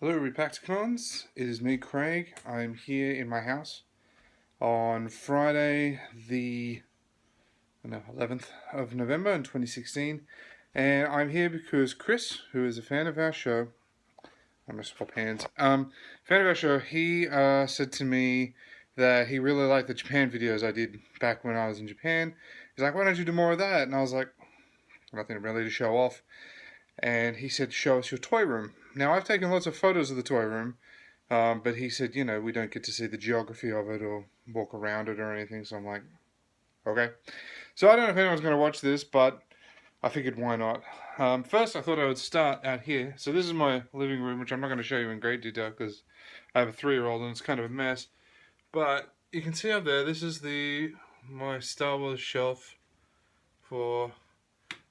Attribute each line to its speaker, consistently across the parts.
Speaker 1: Hello Repacticons, it is me Craig. I'm here in my house on Friday the 11th of November in 2016, and I'm here because Chris, who is a fan of our show, I'm going to swap hands, fan of our show, he said to me that he really liked the Japan videos I did back when I was in Japan. He's like, why don't you do more of that? And I was like, nothing really to show off. And he said, show us your toy room. Now, I've taken lots of photos of the toy room, but he said, we don't get to see the geography of it or walk around it or anything. So I'm like, okay. So I don't know if anyone's going to watch this, but I figured why not. First, I thought I would start out here. So this is my living room, which I'm not going to show you in great detail because I have a 3-year-old and it's kind of a mess. But you can see up there, this is my Star Wars shelf for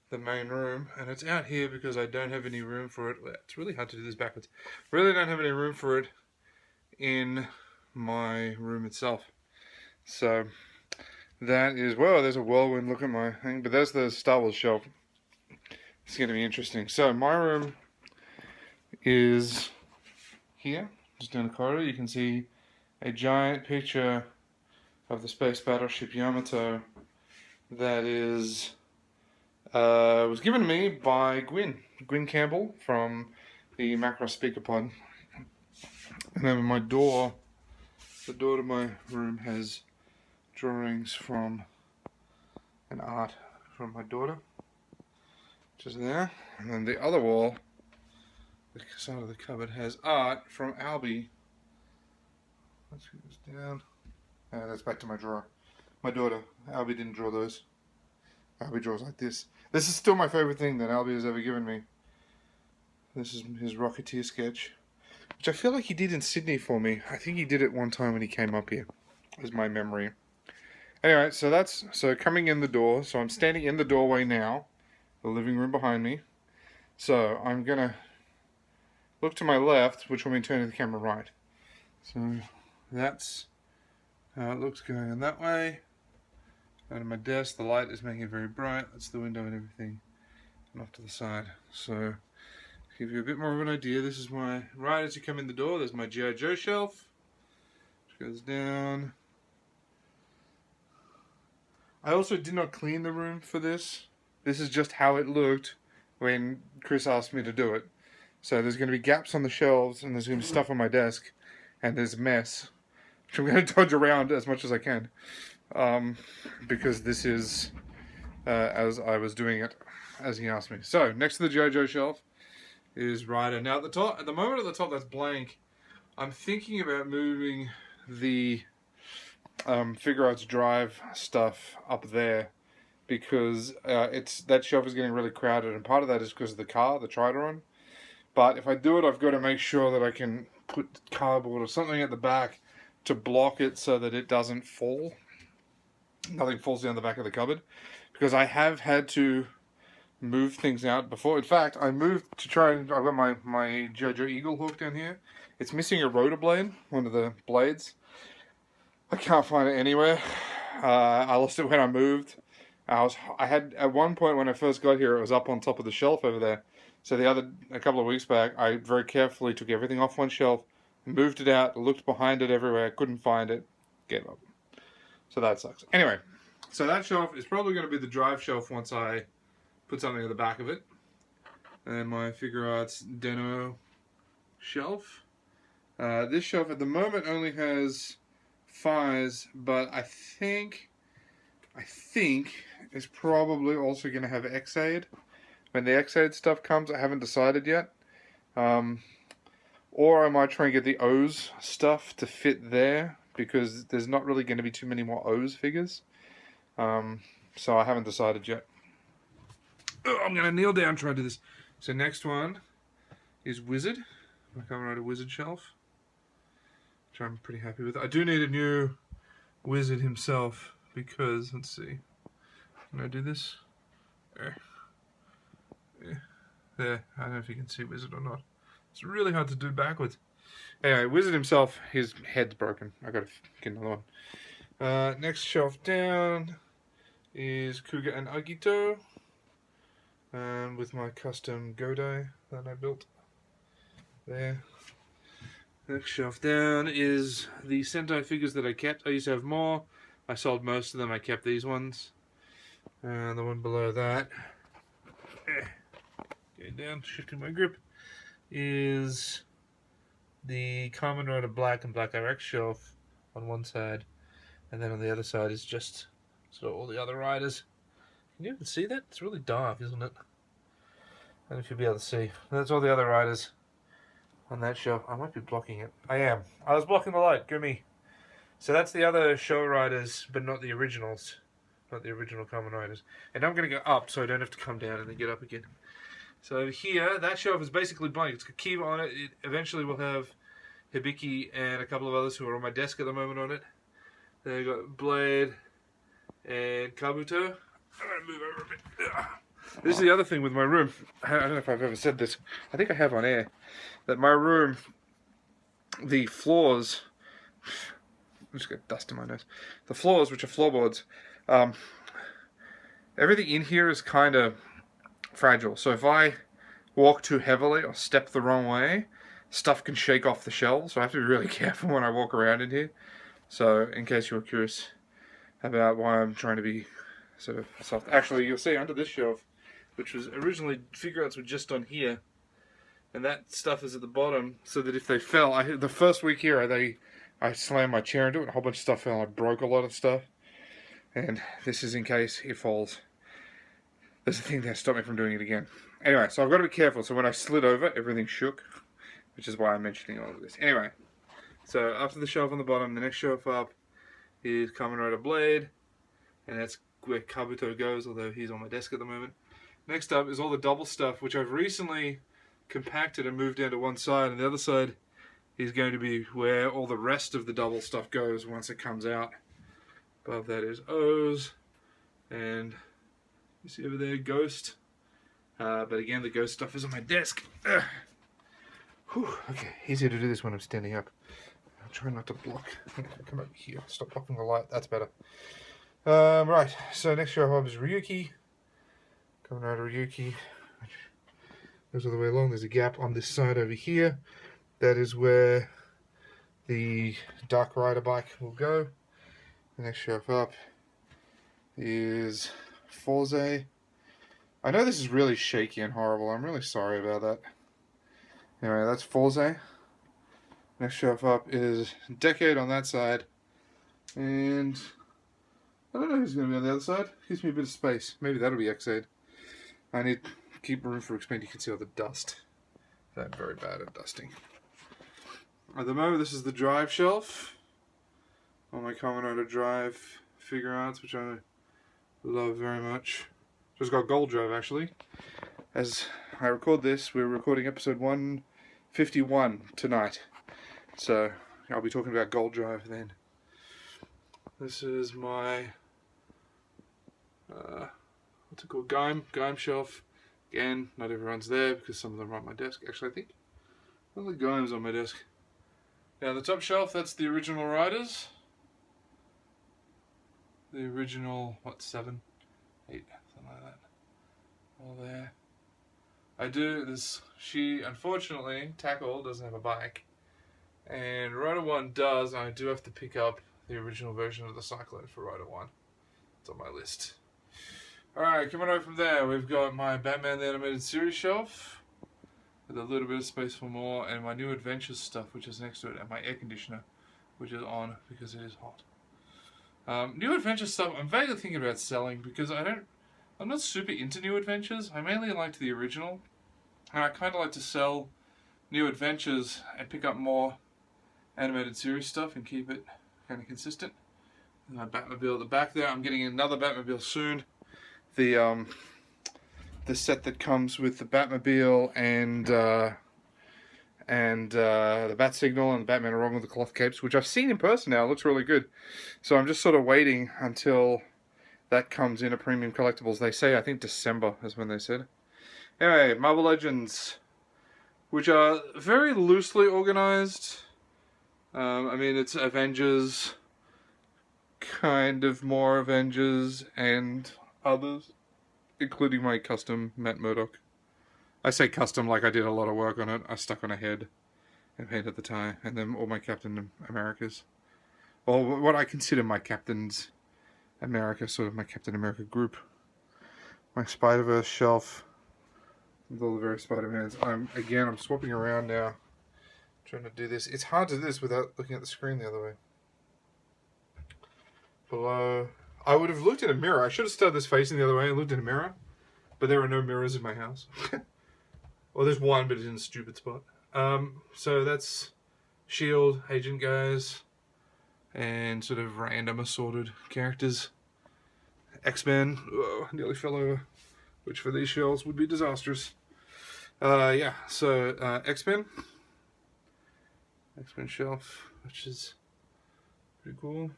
Speaker 1: the main room, and it's out here because I don't have any room for it. It's really hard to do this backwards. Really don't have any room for it in my room itself. So that is, well, there's a whirlwind. Look at my thing, but there's the Star Wars shelf. It's going to be interesting. So my room is here, just down the corridor. You can see a giant picture of the space battleship Yamato that is was given to me by Gwyn Campbell from the Macross speaker pod. And then my door, the door to my room has drawings from an art from my daughter, which is there. And then the other wall, the side of the cupboard, has art from Albie. Let's get this down. That's back to my drawer. My daughter, Albie didn't draw those. Albie draws like this. This is still my favorite thing that Albie has ever given me. This is his Rocketeer sketch, which I feel like he did in Sydney for me. I think he did it one time when he came up here, is my memory. Anyway, so coming in the door, so I'm standing in the doorway now, the living room behind me. So I'm gonna look to my left, which will mean turning the camera right. So that's how it looks going in that way. And my desk, the light is making it very bright. That's the window and everything. And off to the side. So, to give you a bit more of an idea, this is right as you come in the door, there's my G.I. Joe shelf, which goes down. I also did not clean the room for this. This is just how it looked when Chris asked me to do it. So there's going to be gaps on the shelves, and there's going to be stuff on my desk, and there's a mess, which I'm going to dodge around as much as I can. Because this is as I was doing it as he asked me. So next to the G.I. Joe shelf is Ryder. Now at the moment at the top that's blank. I'm thinking about moving the Figure Arts Drive stuff up there because that shelf is getting really crowded, and part of that is because of the car, the Toyroom. But if I do it, I've got to make sure that I can put cardboard or something at the back to block it so that it doesn't fall. Nothing falls down the back of the cupboard, because I have had to move things out before. In fact, I moved to try and I've got my G.I. Joe Eagle hook down here. It's missing a rotor blade, one of the blades. I can't find it anywhere. I lost it when I moved. I had at one point when I first got here, it was up on top of the shelf over there. So a couple of weeks back, I very carefully took everything off one shelf, moved it out, looked behind it everywhere, couldn't find it, gave up. So that sucks. Anyway, so that shelf is probably going to be the drive shelf once I put something at the back of it. And my Figure Arts Deno shelf. This shelf at the moment only has Fies, but I think it's probably also going to have X-Aid. When the X-Aid stuff comes, I haven't decided yet. Or I might try and get the O's stuff to fit there, because there's not really going to be too many more O's figures. So I haven't decided yet. I'm going to kneel down and try to do this. So next one is Wizard. My Kamen Rider Wizard shelf, which I'm pretty happy with. I do need a new Wizard himself because, let's see. Can I do this? There. There. I don't know if you can see Wizard or not. It's really hard to do backwards. Anyway, Wizard himself, his head's broken. I gotta get another one. Next shelf down is Kuga and Agito. With my custom Godai that I built there. Next shelf down is the Sentai figures that I kept. I used to have more. I sold most of them. I kept these ones. And the one below that, getting down, shifting my grip, is the Kamen Rider Black and Black RX shelf on one side. And then on the other side is just sort of all the other riders. Can you even see that? It's really dark, isn't it? I don't know if you'll be able to see. That's all the other riders on that shelf. I might be blocking it. I am. I was blocking the light. Go me. So that's the other show riders, but not the originals. Not the original Kamen Riders. And I'm going to go up so I don't have to come down and then get up again. So over here, that shelf is basically blank. It's got Kiva on it. It eventually will have Hibiki and a couple of others who are on my desk at the moment on it. Then I've got Blade and Kabuto. I'm going to move over a bit. This is the other thing with my room. I don't know if I've ever said this. I think I have on air. That my room, the floors... I just got dust in my nose. The floors, which are floorboards, everything in here is kind of fragile. So if I walk too heavily or step the wrong way, stuff can shake off the shelves. So I have to be really careful when I walk around in here. So in case you were curious about why I'm trying to be sort of soft. Actually, you'll see under this shelf, which was originally, figure outs were just on here. And that stuff is at the bottom, so that if they fell, the first week here, I slammed my chair into it, and a whole bunch of stuff fell, and I broke a lot of stuff. And this is in case it falls. There's a thing that stopped me from doing it again. Anyway, so I've got to be careful. So when I slid over, everything shook, which is why I'm mentioning all of this. Anyway, so after the shelf on the bottom, the next shelf up is Kamen Rider Blade, and that's where Kabuto goes, although he's on my desk at the moment. Next up is all the double stuff, which I've recently compacted and moved down to one side, and the other side is going to be where all the rest of the double stuff goes once it comes out. Above that is O's, and you see over there Ghost. But again, the Ghost stuff is on my desk. Whew, okay, easier to do this when I'm standing up. I'll try not to block. Come over here. Stop blocking the light. That's better. Right. So next show up is Ryuki. Coming out of Ryuki. Goes all the way along. There's a gap on this side over here. That is where the Dark Rider bike will go. The next shelf up is Forze. I know this is really shaky and horrible. I'm really sorry about that. Anyway, that's Forze. Next shelf up is Decade on that side. And I don't know who's going to be on the other side. Gives me a bit of space. Maybe that'll be X-Aid. I need to keep room for expand. You can see all the dust. I'm very bad at dusting. At the moment, this is the drive shelf. All my Kamen Rider Drive figure arts, which I love very much. Just got Gold Drive, actually. As I record this, we're recording episode 151 tonight. So, I'll be talking about Gold Drive then. This is my, what's it called? Gaim shelf. Again, not everyone's there because some of them are on my desk. Actually, I think one of the Gaim's on my desk. Now, the top shelf, that's the original Riders. The original, what, 7, 8, something like that. All there. She, unfortunately, Tackle doesn't have a bike. And Rider 1 does, and I do have to pick up the original version of the Cyclone for Rider 1. It's on my list. Alright, coming over from there, we've got my Batman the Animated Series shelf. With a little bit of space for more, and my New Adventures stuff, which is next to it, and my air conditioner, which is on because it is hot. New Adventures stuff, I'm vaguely thinking about selling because I'm not super into New Adventures. I mainly liked the original, and I kind of like to sell New Adventures and pick up more animated series stuff and keep it kind of consistent. And my Batmobile at the back there. I'm getting another Batmobile soon. The set that comes with the Batmobile and the Bat Signal and the Batman along with the cloth capes, which I've seen in person now. It looks really good. So I'm just sort of waiting until that comes in a premium collectibles. They say, I think December is when they said. Anyway, Marvel Legends, which are very loosely organized. I mean, it's Avengers, kind of more Avengers, and others, including my custom Matt Murdock. I say custom like I did a lot of work on it. I stuck on a head and painted the tie, and then all my Captain Americas. Well, what I consider my Captain's America, sort of my Captain America group. My Spider-Verse shelf with all the various Spider-Mans. I'm swapping around now, trying to do this. It's hard to do this without looking at the screen the other way. Below, I would have looked in a mirror. I should have started this facing the other way and looked in a mirror, but there are no mirrors in my house. Well, there's one, but it's in a stupid spot. So that's S.H.I.E.L.D., Agent guys, and sort of random assorted characters. X-Men, nearly fell over, which for these shelves would be disastrous. Yeah, so X-Men shelf, which is pretty cool.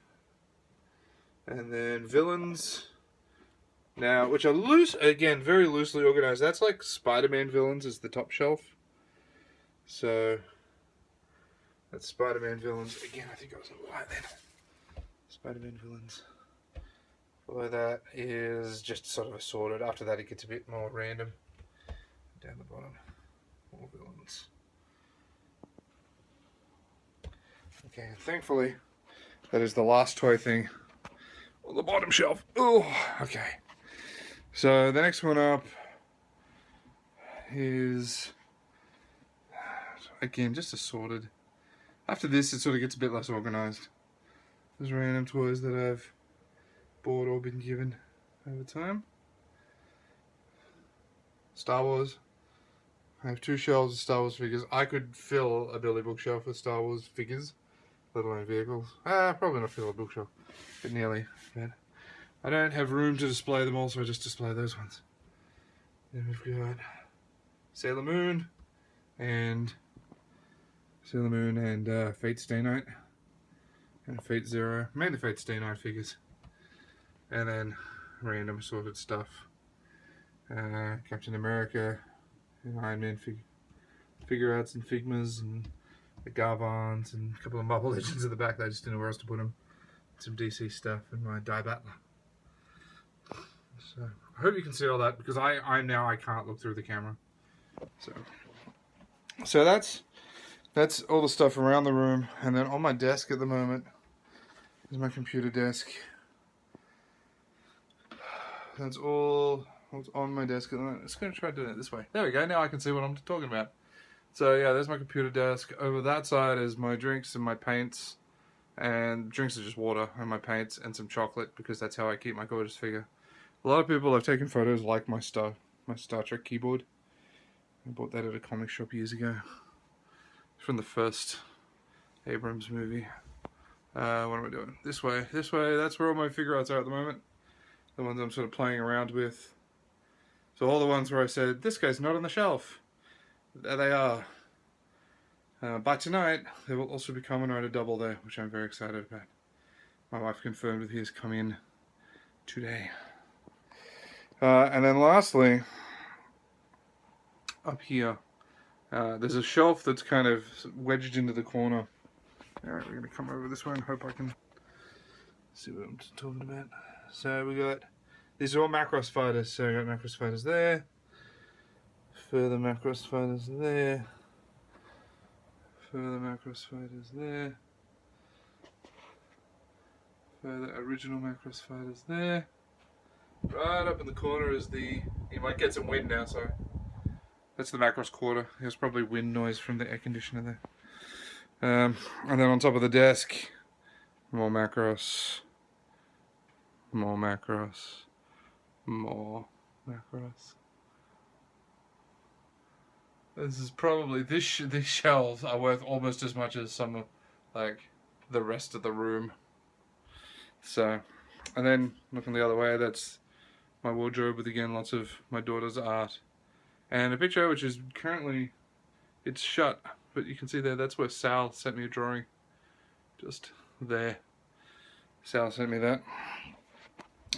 Speaker 1: And then villains, now, which are loose, again, very loosely organized. That's like Spider-Man villains is the top shelf. So that's Spider-Man villains. Again, I think I was a little high then. Spider-Man villains. Below that is just sort of assorted. After that, it gets a bit more random. Down the bottom, more villains. Okay, thankfully, that is the last toy thing on the bottom shelf. Oh, okay. So the next one up is, again, just assorted. After this, it sort of gets a bit less organized. There's random toys that I've bought or been given over time. Star Wars. I have 2 shelves of Star Wars figures. I could fill a Billy bookshelf with Star Wars figures, let alone vehicles. Probably not fill a bookshelf, but nearly. But I don't have room to display them all, so I just display those ones. Then we've got Sailor Moon and Fate Stay Night and Fate Zero, mainly Fate Stay Night figures, and then random assorted stuff. Captain America and Iron Man figure outs and Figmas and the Garvons and a couple of Marvel Legends at the back that I just didn't know where else to put them. Some DC stuff and my Die Battler. So I hope you can see all that, because I can't look through the camera. So that's all the stuff around the room, and then on my desk at the moment is my computer desk. That's all what's on my desk at the moment. I'm just going to try doing it this way. There we go. Now I can see what I'm talking about. So yeah, there's my computer desk. Over that side is my drinks and my paints. And drinks are just water, and my paints and some chocolate, because that's how I keep my gorgeous figure. A lot of people have taken photos like my Star Trek keyboard. I bought that at a comic shop years ago. It's from the first Abrams movie. What am I doing? This way. That's where all my figure arts are at the moment. The ones I'm sort of playing around with. So all the ones where I said, this guy's not on the shelf. There they are. By tonight, there will also be Kamen Rider Double there, which I'm very excited about. My wife confirmed that he has come in today. And then lastly, up here, there's a shelf that's kind of wedged into the corner. Alright, we're going to come over this way and hope I can see what I'm talking about. So we got, these are all Macross fighters. So I got Macross fighters there, further Macross fighters there, further Macross fighters there, further original Macross fighters there. Right up in the corner is the, you might get some wind now, sorry. That's the Macross quarter. There's probably wind noise from the air conditioner there. And then on top of the desk, more Macross, more Macross, more Macross. This is probably, these shelves are worth almost as much as some of, like, the rest of the room. So, and then looking the other way, that's my wardrobe with, again, lots of my daughter's art. And a picture which is currently, it's shut, but you can see there, that's where Sal sent me a drawing. Just there. Sal sent me that.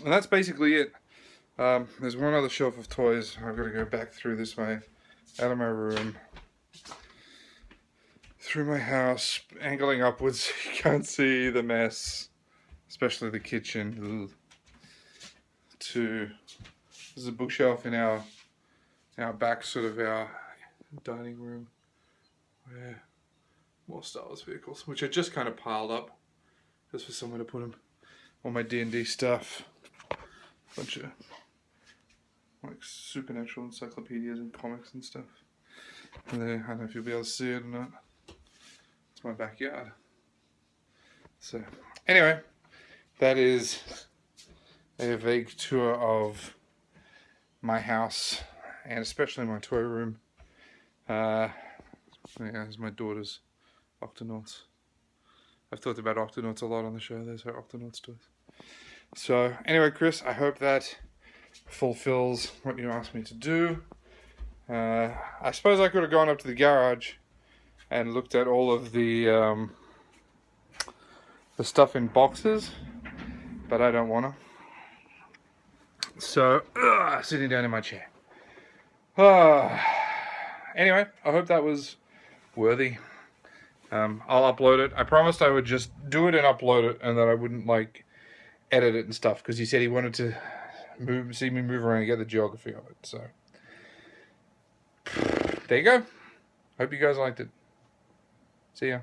Speaker 1: And that's basically it. There's one other shelf of toys. I've got to go back through this way, out of my room, through my house, angling upwards. You can't see the mess, especially the kitchen. There's a bookshelf in our back, sort of our dining room, where more Star Wars vehicles, which I just kind of piled up just for somewhere to put them. All my D&D stuff, bunch of like supernatural encyclopedias and comics and stuff. And there, I don't know if you'll be able to see it or not. It's my backyard. So anyway, that is a vague tour of my house and especially my toy room. Yeah, there's my daughter's Octonauts. I've talked about Octonauts a lot on the show. There's her Octonauts toys. So anyway, Chris, I hope that fulfills what you asked me to do. I suppose I could have gone up to the garage and looked at all of the stuff in boxes, but I don't want to. So, sitting down in my chair. Anyway, I hope that was worthy. I'll upload it. I promised I would just do it and upload it, and that I wouldn't like edit it and stuff, because he said he wanted to see me move around and get the geography of it. So there you go. Hope you guys liked it. See ya.